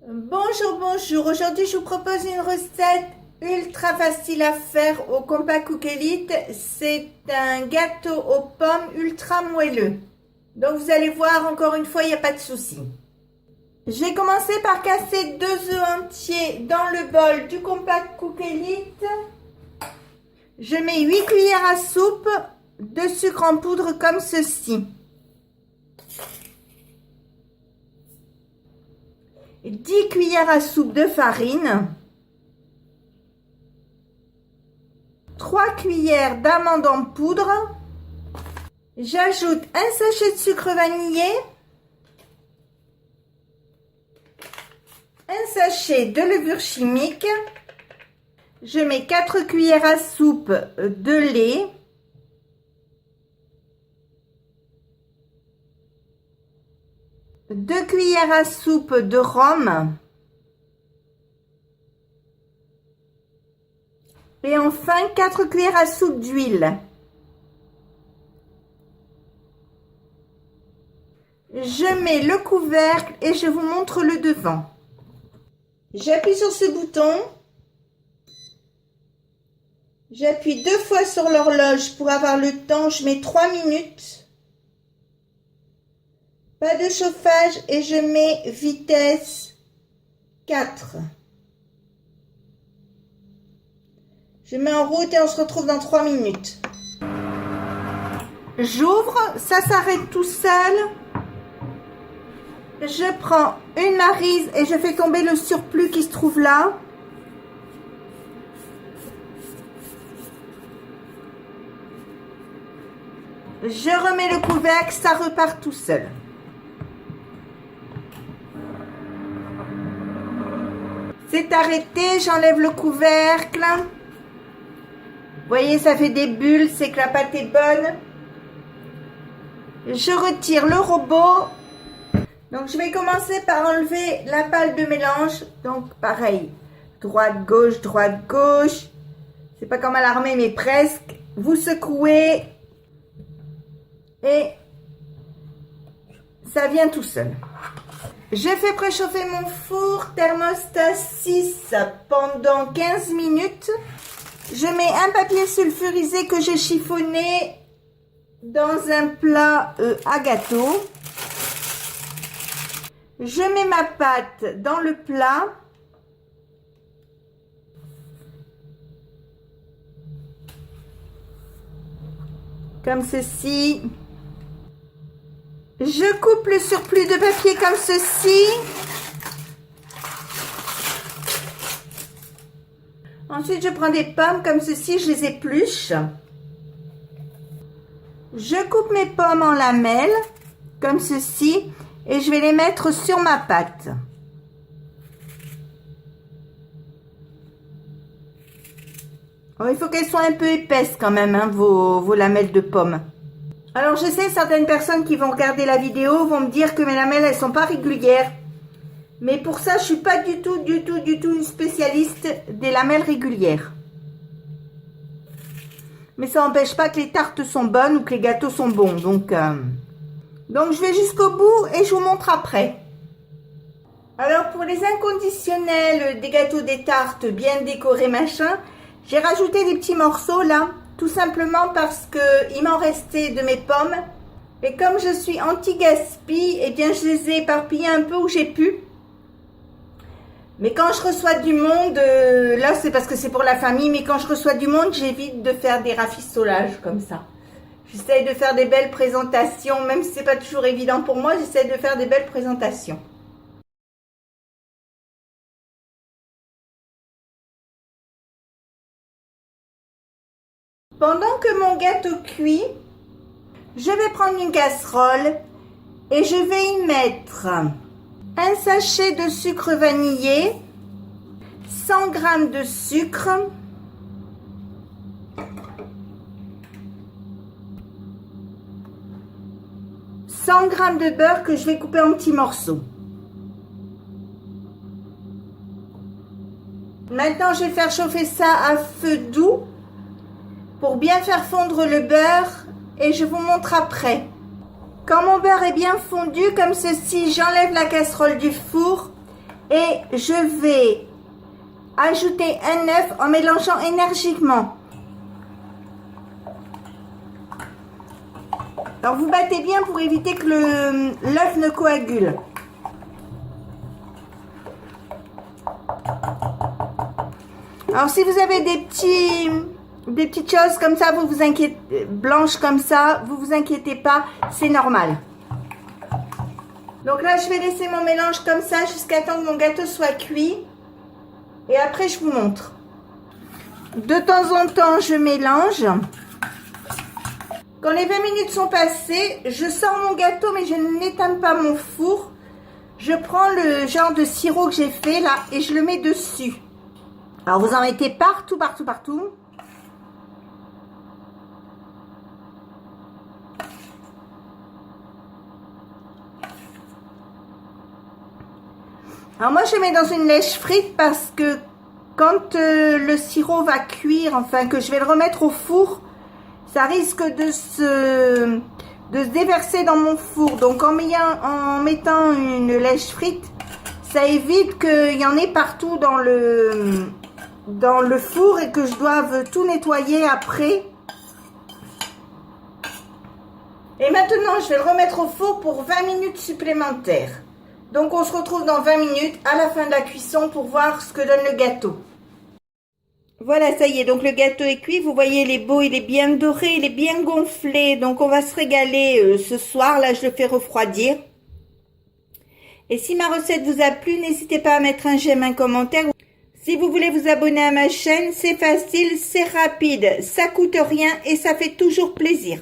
Bonjour, bonjour. Aujourd'hui, je vous propose une recette ultra facile à faire au Compact Cook Elite. C'est un gâteau aux pommes ultra moelleux. Donc, vous allez voir, encore une fois, il n'y a pas de souci. Je vais commencer par casser 2 œufs entiers dans le bol du Compact Cook Elite. Je mets 8 cuillères à soupe de sucre en poudre comme ceci. 10 cuillères à soupe de farine, 3 cuillères d'amandes en poudre, j'ajoute un sachet de sucre vanillé, un sachet de levure chimique, je mets 4 cuillères à soupe de lait, deux cuillères à soupe de rhum et enfin 4 cuillères à soupe d'huile. Je mets le couvercle et je vous montre le devant. J'appuie sur ce bouton. J'appuie 2 fois sur l'horloge pour avoir le temps. Je mets 3 minutes. Pas de chauffage et je mets vitesse 4. Je mets en route et on se retrouve dans 3 minutes. J'ouvre, ça s'arrête tout seul. Je prends une maryse et je fais tomber le surplus qui se trouve là. Je remets le couvercle, ça repart tout seul. C'est arrêté, j'enlève le couvercle. Vous voyez, ça fait des bulles, c'est que la pâte est bonne. Je retire le robot. Donc, je vais commencer par enlever la pâle de mélange. Donc, pareil, droite, gauche, droite, gauche. C'est pas comme à l'armée, mais presque. Vous secouez et ça vient tout seul. Je fais préchauffer mon four thermostat 6 pendant 15 minutes. Je mets un papier sulfurisé que j'ai chiffonné dans un plat à gâteau. Je mets ma pâte dans le plat. Comme ceci. Je coupe le surplus de papier comme ceci. Ensuite, je prends des pommes comme ceci, je les épluche. Je coupe mes pommes en lamelles comme ceci et je vais les mettre sur ma pâte. Oh, il faut qu'elles soient un peu épaisses quand même, hein, vos lamelles de pommes. Alors, je sais, certaines personnes qui vont regarder la vidéo vont me dire que mes lamelles, elles sont pas régulières. Mais pour ça, je suis pas du tout une spécialiste des lamelles régulières. Mais ça n'empêche pas que les tartes sont bonnes ou que les gâteaux sont bons. Donc je vais jusqu'au bout et je vous montre après. Alors, pour les inconditionnels des gâteaux, des tartes bien décorés, machin, j'ai rajouté des petits morceaux là. Tout simplement parce que il m'en restait de mes pommes. Et comme je suis anti-gaspi, eh bien je les ai éparpillées un peu où j'ai pu. Mais quand je reçois du monde, là c'est parce que c'est pour la famille, mais quand je reçois du monde, j'évite de faire des rafistolages comme ça. J'essaie de faire des belles présentations, même si c'est pas toujours évident pour moi, j'essaie de faire des belles présentations. Pendant que mon gâteau cuit, je vais prendre une casserole et je vais y mettre un sachet de sucre vanillé, 100 g de sucre, « 100 g de beurre que je vais couper en petits morceaux. Maintenant, je vais faire chauffer ça à feu doux pour bien faire fondre le beurre et je vous montre après. Quand mon beurre est bien fondu comme ceci, j'enlève la casserole du four Et je vais ajouter un œuf en mélangeant énergiquement. Alors vous battez bien pour éviter que l'œuf ne coagule. Alors si vous avez des petites choses comme ça, vous vous inquiétez, blanches comme ça, vous vous inquiétez pas, c'est normal. Donc là, je vais laisser mon mélange comme ça jusqu'à temps que mon gâteau soit cuit. Et après, je vous montre. De temps en temps, je mélange. Quand les 20 minutes sont passées, je sors mon gâteau, mais je n'éteins pas mon four. Je prends le genre de sirop que j'ai fait là et je le mets dessus. Alors, vous en mettez partout, partout, partout. Alors moi je mets dans une lèche frite parce que quand le sirop va cuire, enfin que je vais le remettre au four, ça risque de se déverser dans mon four. Donc en mettant une lèche frite, ça évite qu'il y en ait partout dans le four et que je doive tout nettoyer après. Et maintenant je vais le remettre au four pour 20 minutes supplémentaires. Donc on se retrouve dans 20 minutes à la fin de la cuisson pour voir ce que donne le gâteau. Voilà, ça y est, donc le gâteau est cuit. Vous voyez, il est beau, il est bien doré, il est bien gonflé. Donc on va se régaler ce soir. Là, je le fais refroidir. Et si ma recette vous a plu, n'hésitez pas à mettre un j'aime, un commentaire. Si vous voulez vous abonner à ma chaîne, c'est facile, c'est rapide, ça coûte rien et ça fait toujours plaisir.